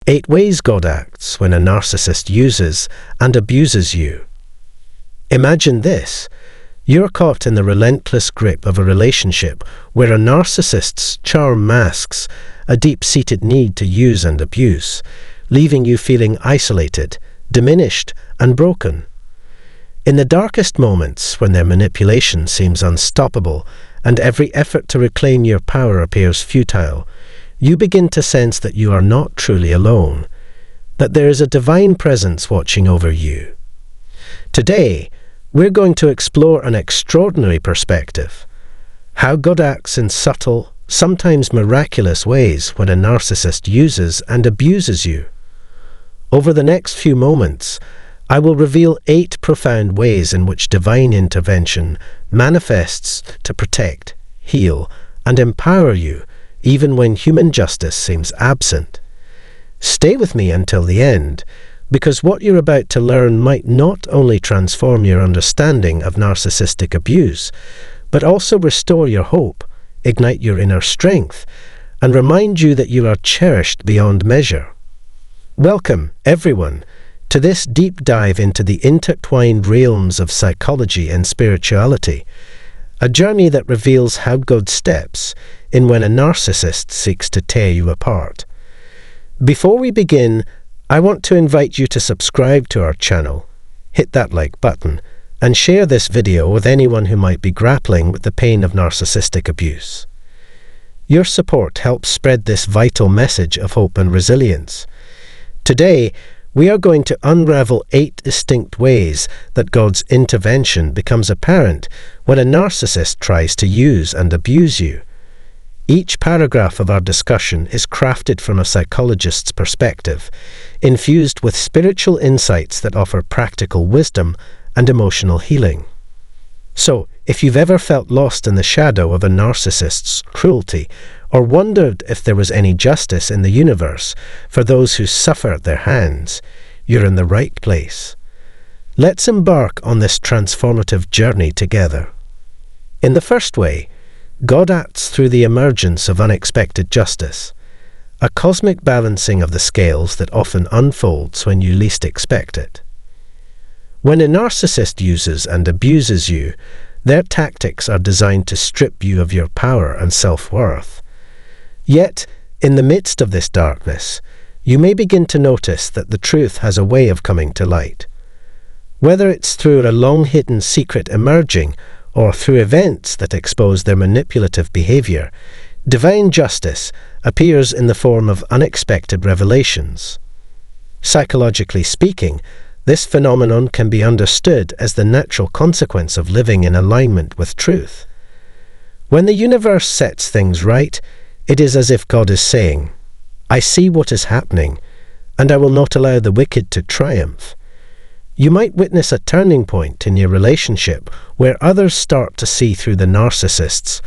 8 ways God acts when a narcissist uses and abuses you. Imagine this. You're caught in the relentless grip of a relationship where a narcissist's charm masks a deep-seated need to use and abuse, leaving you feeling isolated, diminished, and broken. In the darkest moments, when their manipulation seems unstoppable and every effort to reclaim your power appears futile, you begin to sense that you are not truly alone, that there is a divine presence watching over you. Today, we're going to explore an extraordinary perspective: how God acts in subtle, sometimes miraculous ways when a narcissist uses and abuses you. Over the next few moments, I will reveal 8 profound ways in which divine intervention manifests to protect, heal, and empower you, even when human justice seems absent. Stay with me until the end, because what you're about to learn might not only transform your understanding of narcissistic abuse, but also restore your hope, ignite your inner strength, and remind you that you are cherished beyond measure. Welcome, everyone, to this deep dive into the intertwined realms of psychology and spirituality, a journey that reveals how God steps in when a narcissist seeks to tear you apart. Before we begin, I want to invite you to subscribe to our channel, hit that like button, and share this video with anyone who might be grappling with the pain of narcissistic abuse. Your support helps spread this vital message of hope and resilience. Today, we are going to unravel 8 distinct ways that God's intervention becomes apparent when a narcissist tries to use and abuse you. Each paragraph of our discussion is crafted from a psychologist's perspective, infused with spiritual insights that offer practical wisdom and emotional healing. So, if you've ever felt lost in the shadow of a narcissist's cruelty, or wondered if there was any justice in the universe for those who suffer at their hands, you're in the right place. Let's embark on this transformative journey together. In the first way, God acts through the emergence of unexpected justice, a cosmic balancing of the scales that often unfolds when you least expect it. When a narcissist uses and abuses you, their tactics are designed to strip you of your power and self-worth. Yet, in the midst of this darkness, you may begin to notice that the truth has a way of coming to light. Whether it's through a long-hidden secret emerging, or through events that expose their manipulative behavior, divine justice appears in the form of unexpected revelations. Psychologically speaking, this phenomenon can be understood as the natural consequence of living in alignment with truth. When the universe sets things right, it is as if God is saying, "I see what is happening, and I will not allow the wicked to triumph." You might witness a turning point in your relationship where others start to see through the narcissist's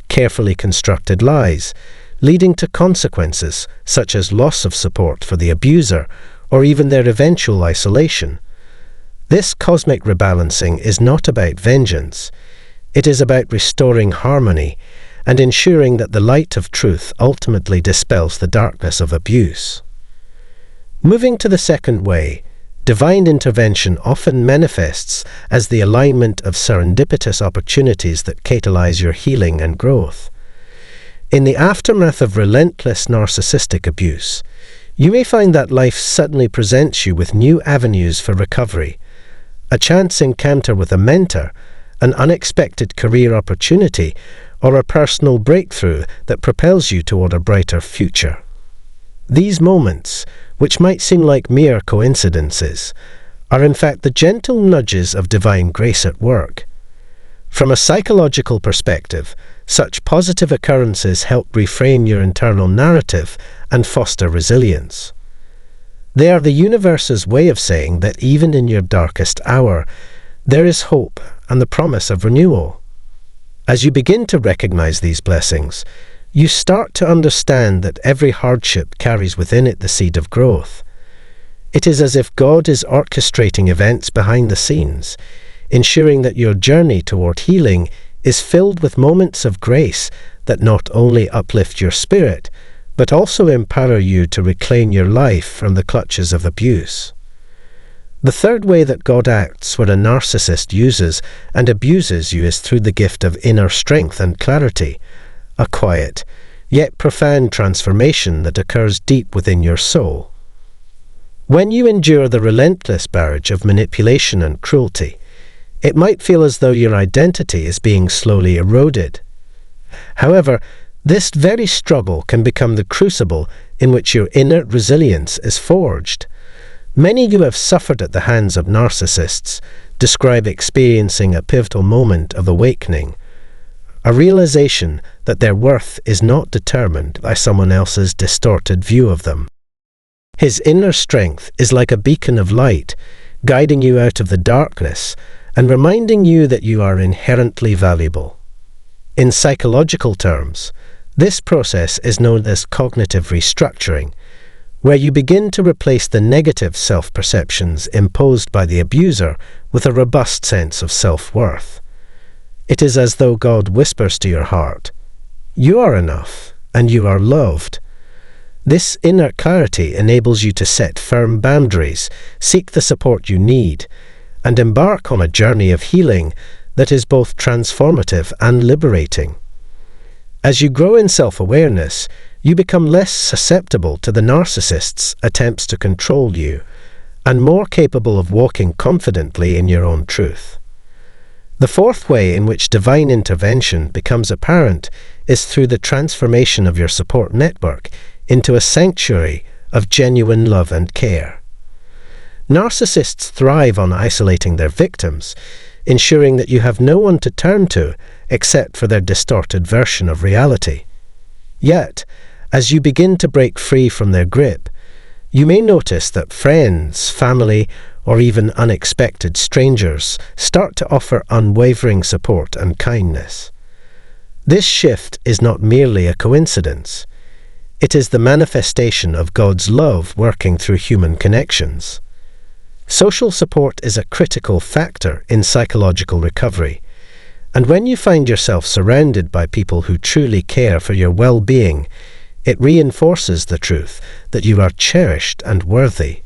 carefully constructed lies, leading to consequences such as loss of support for the abuser or even their eventual isolation. This cosmic rebalancing is not about vengeance. It is about restoring harmony and ensuring that the light of truth ultimately dispels the darkness of abuse. Moving to the second way, divine intervention often manifests as the alignment of serendipitous opportunities that catalyze your healing and growth. In the aftermath of relentless narcissistic abuse, you may find that life suddenly presents you with new avenues for recovery, a chance encounter with a mentor, an unexpected career opportunity, or a personal breakthrough that propels you toward a brighter future. These moments, which might seem like mere coincidences, are in fact the gentle nudges of divine grace at work. From a psychological perspective, such positive occurrences help reframe your internal narrative and foster resilience. They are the universe's way of saying that even in your darkest hour, there is hope and the promise of renewal. As you begin to recognize these blessings, you start to understand that every hardship carries within it the seed of growth. It is as if God is orchestrating events behind the scenes, ensuring that your journey toward healing is filled with moments of grace that not only uplift your spirit, but also empower you to reclaim your life from the clutches of abuse. The third way that God acts when a narcissist uses and abuses you is through the gift of inner strength and clarity, a quiet, yet profound transformation that occurs deep within your soul. When you endure the relentless barrage of manipulation and cruelty, it might feel as though your identity is being slowly eroded. However, this very struggle can become the crucible in which your inner resilience is forged. Many who have suffered at the hands of narcissists describe experiencing a pivotal moment of awakening, a realization that their worth is not determined by someone else's distorted view of them. His inner strength is like a beacon of light, guiding you out of the darkness and reminding you that you are inherently valuable. In psychological terms, this process is known as cognitive restructuring, where you begin to replace the negative self-perceptions imposed by the abuser with a robust sense of self-worth. It is as though God whispers to your heart, "You are enough, and you are loved." This inner clarity enables you to set firm boundaries, seek the support you need, and embark on a journey of healing that is both transformative and liberating. As you grow in self-awareness, you become less susceptible to the narcissist's attempts to control you, and more capable of walking confidently in your own truth. The fourth way in which divine intervention becomes apparent is through the transformation of your support network into a sanctuary of genuine love and care. Narcissists thrive on isolating their victims, ensuring that you have no one to turn to except for their distorted version of reality. Yet, as you begin to break free from their grip, you may notice that friends, family, or even unexpected strangers start to offer unwavering support and kindness. This shift is not merely a coincidence. It is the manifestation of God's love working through human connections. Social support is a critical factor in psychological recovery, and when you find yourself surrounded by people who truly care for your well-being, it reinforces the truth that you are cherished and worthy.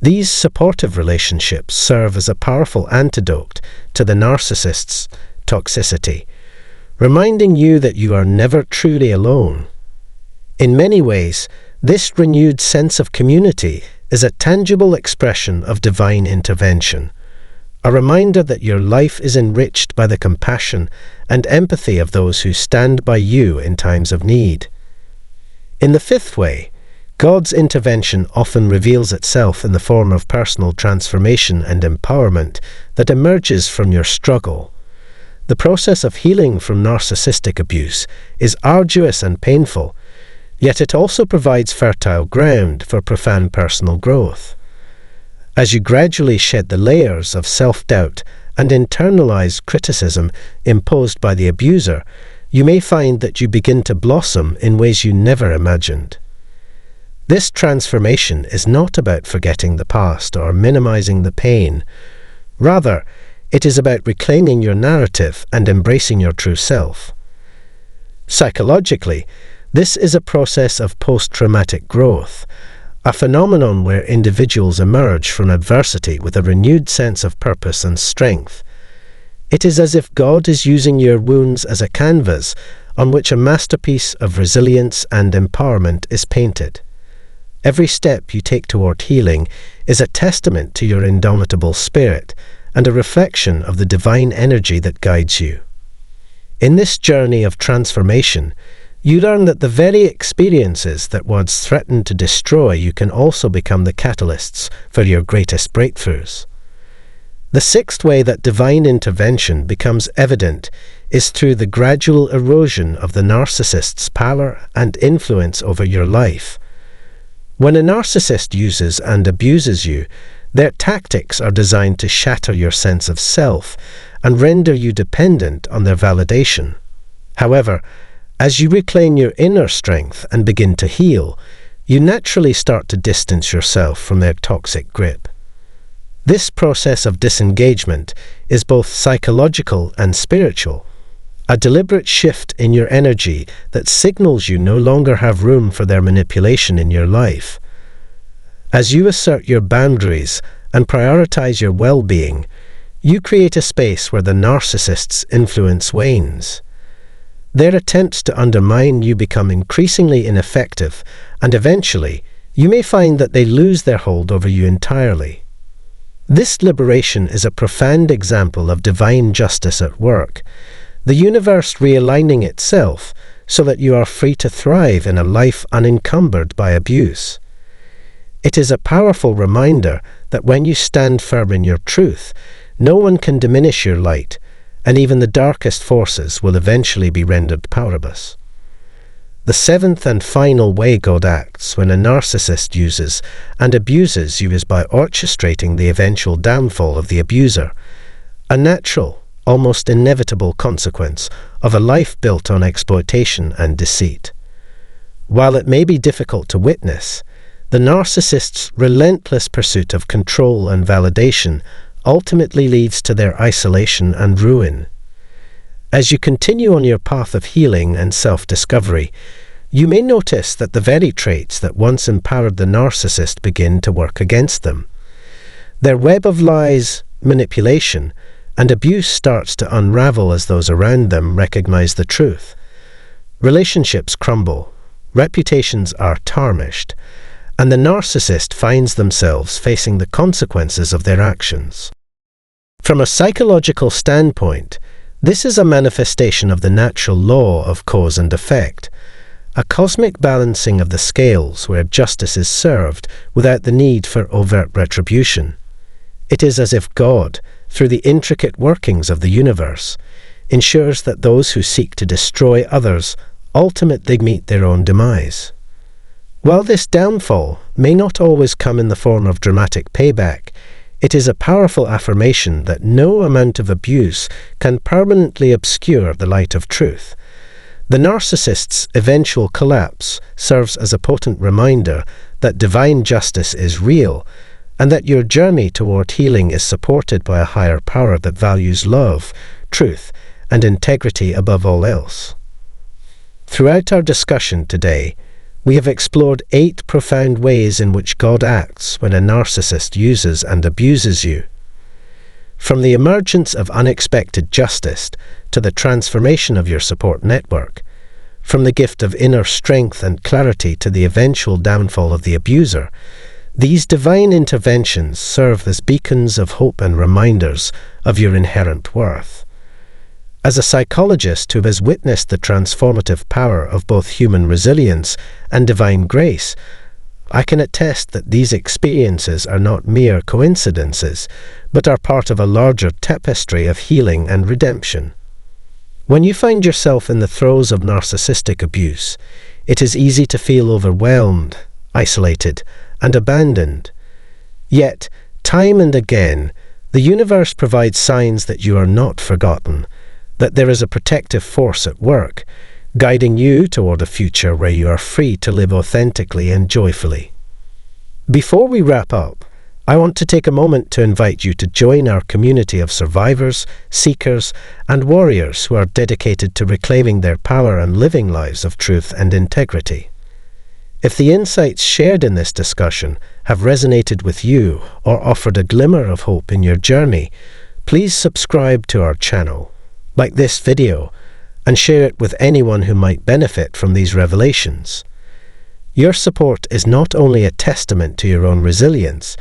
These supportive relationships serve as a powerful antidote to the narcissist's toxicity, reminding you that you are never truly alone. In many ways, this renewed sense of community is a tangible expression of divine intervention, a reminder that your life is enriched by the compassion and empathy of those who stand by you in times of need. In the fifth way, God's intervention often reveals itself in the form of personal transformation and empowerment that emerges from your struggle. The process of healing from narcissistic abuse is arduous and painful, yet it also provides fertile ground for profound personal growth. As you gradually shed the layers of self-doubt and internalized criticism imposed by the abuser, you may find that you begin to blossom in ways you never imagined. This transformation is not about forgetting the past or minimizing the pain. Rather, it is about reclaiming your narrative and embracing your true self. Psychologically, this is a process of post-traumatic growth, a phenomenon where individuals emerge from adversity with a renewed sense of purpose and strength. It is as if God is using your wounds as a canvas on which a masterpiece of resilience and empowerment is painted. Every step you take toward healing is a testament to your indomitable spirit and a reflection of the divine energy that guides you. In this journey of transformation, you learn that the very experiences that once threatened to destroy you can also become the catalysts for your greatest breakthroughs. The sixth way that divine intervention becomes evident is through the gradual erosion of the narcissist's power and influence over your life. When a narcissist uses and abuses you, their tactics are designed to shatter your sense of self and render you dependent on their validation. However, as you reclaim your inner strength and begin to heal, you naturally start to distance yourself from their toxic grip. This process of disengagement is both psychological and spiritual, a deliberate shift in your energy that signals you no longer have room for their manipulation in your life. As you assert your boundaries and prioritize your well-being, you create a space where the narcissist's influence wanes. Their attempts to undermine you become increasingly ineffective, and eventually, you may find that they lose their hold over you entirely. This liberation is a profound example of divine justice at work, the universe realigning itself so that you are free to thrive in a life unencumbered by abuse. It is a powerful reminder that when you stand firm in your truth, no one can diminish your light, and even the darkest forces will eventually be rendered powerless. The seventh and final way God acts when a narcissist uses and abuses you is by orchestrating the eventual downfall of the abuser, a natural, almost inevitable consequence of a life built on exploitation and deceit. While it may be difficult to witness, the narcissist's relentless pursuit of control and validation ultimately leads to their isolation and ruin. As you continue on your path of healing and self-discovery, you may notice that the very traits that once empowered the narcissist begin to work against them. Their web of lies, manipulation, and abuse starts to unravel as those around them recognize the truth. Relationships crumble, reputations are tarnished, and the narcissist finds themselves facing the consequences of their actions. From a psychological standpoint, this is a manifestation of the natural law of cause and effect, a cosmic balancing of the scales where justice is served without the need for overt retribution. It is as if God, through the intricate workings of the universe, ensures that those who seek to destroy others ultimately meet their own demise. While this downfall may not always come in the form of dramatic payback, it is a powerful affirmation that no amount of abuse can permanently obscure the light of truth. The narcissist's eventual collapse serves as a potent reminder that divine justice is real, and that your journey toward healing is supported by a higher power that values love, truth, and integrity above all else. Throughout our discussion today, we have explored 8 profound ways in which God acts when a narcissist uses and abuses you. From the emergence of unexpected justice to the transformation of your support network, from the gift of inner strength and clarity to the eventual downfall of the abuser, these divine interventions serve as beacons of hope and reminders of your inherent worth. As a psychologist who has witnessed the transformative power of both human resilience and divine grace, I can attest that these experiences are not mere coincidences, but are part of a larger tapestry of healing and redemption. When you find yourself in the throes of narcissistic abuse, it is easy to feel overwhelmed, isolated, and abandoned. Yet, time and again, the universe provides signs that you are not forgotten, that there is a protective force at work, guiding you toward a future where you are free to live authentically and joyfully. Before we wrap up, I want to take a moment to invite you to join our community of survivors, seekers, and warriors who are dedicated to reclaiming their power and living lives of truth and integrity. If the insights shared in this discussion have resonated with you or offered a glimmer of hope in your journey, please subscribe to our channel, like this video, and share it with anyone who might benefit from these revelations. Your support is not only a testament to your own resilience,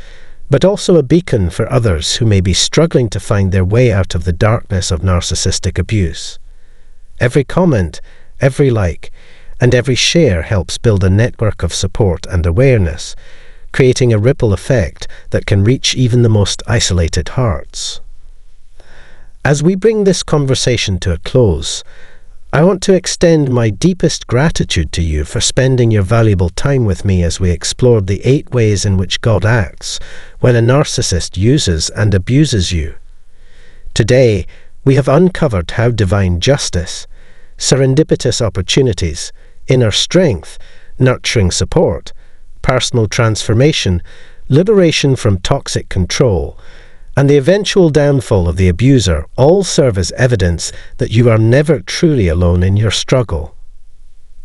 but also a beacon for others who may be struggling to find their way out of the darkness of narcissistic abuse. Every comment, every like, and every share helps build a network of support and awareness, creating a ripple effect that can reach even the most isolated hearts. As we bring this conversation to a close, I want to extend my deepest gratitude to you for spending your valuable time with me as we explored the 8 ways in which God acts when a narcissist uses and abuses you. Today, we have uncovered how divine justice, serendipitous opportunities, inner strength, nurturing support, personal transformation, liberation from toxic control, and the eventual downfall of the abuser all serve as evidence that you are never truly alone in your struggle.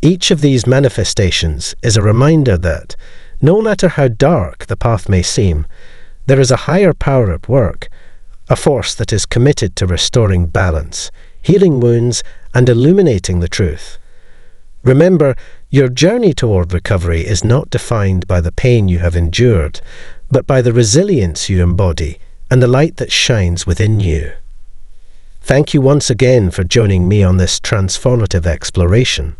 Each of these manifestations is a reminder that, no matter how dark the path may seem, there is a higher power at work, a force that is committed to restoring balance, healing wounds, and illuminating the truth. Remember, your journey toward recovery is not defined by the pain you have endured, but by the resilience you embody and the light that shines within you. Thank you once again for joining me on this transformative exploration.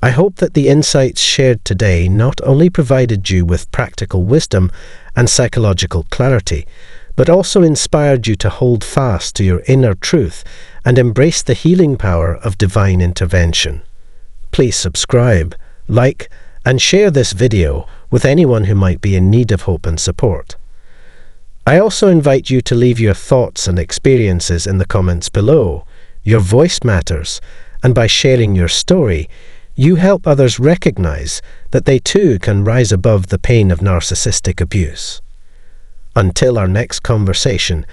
I hope that the insights shared today not only provided you with practical wisdom and psychological clarity, but also inspired you to hold fast to your inner truth and embrace the healing power of divine intervention. Please subscribe, like, and share this video with anyone who might be in need of hope and support. I also invite you to leave your thoughts and experiences in the comments below. Your voice matters, and by sharing your story, you help others recognize that they too can rise above the pain of narcissistic abuse. Until our next conversation,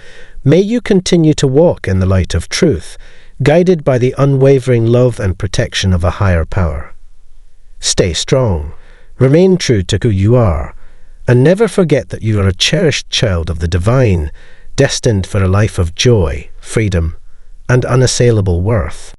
may you continue to walk in the light of truth, guided by the unwavering love and protection of a higher power. Stay strong, remain true to who you are, and never forget that you are a cherished child of the divine, destined for a life of joy, freedom, and unassailable worth.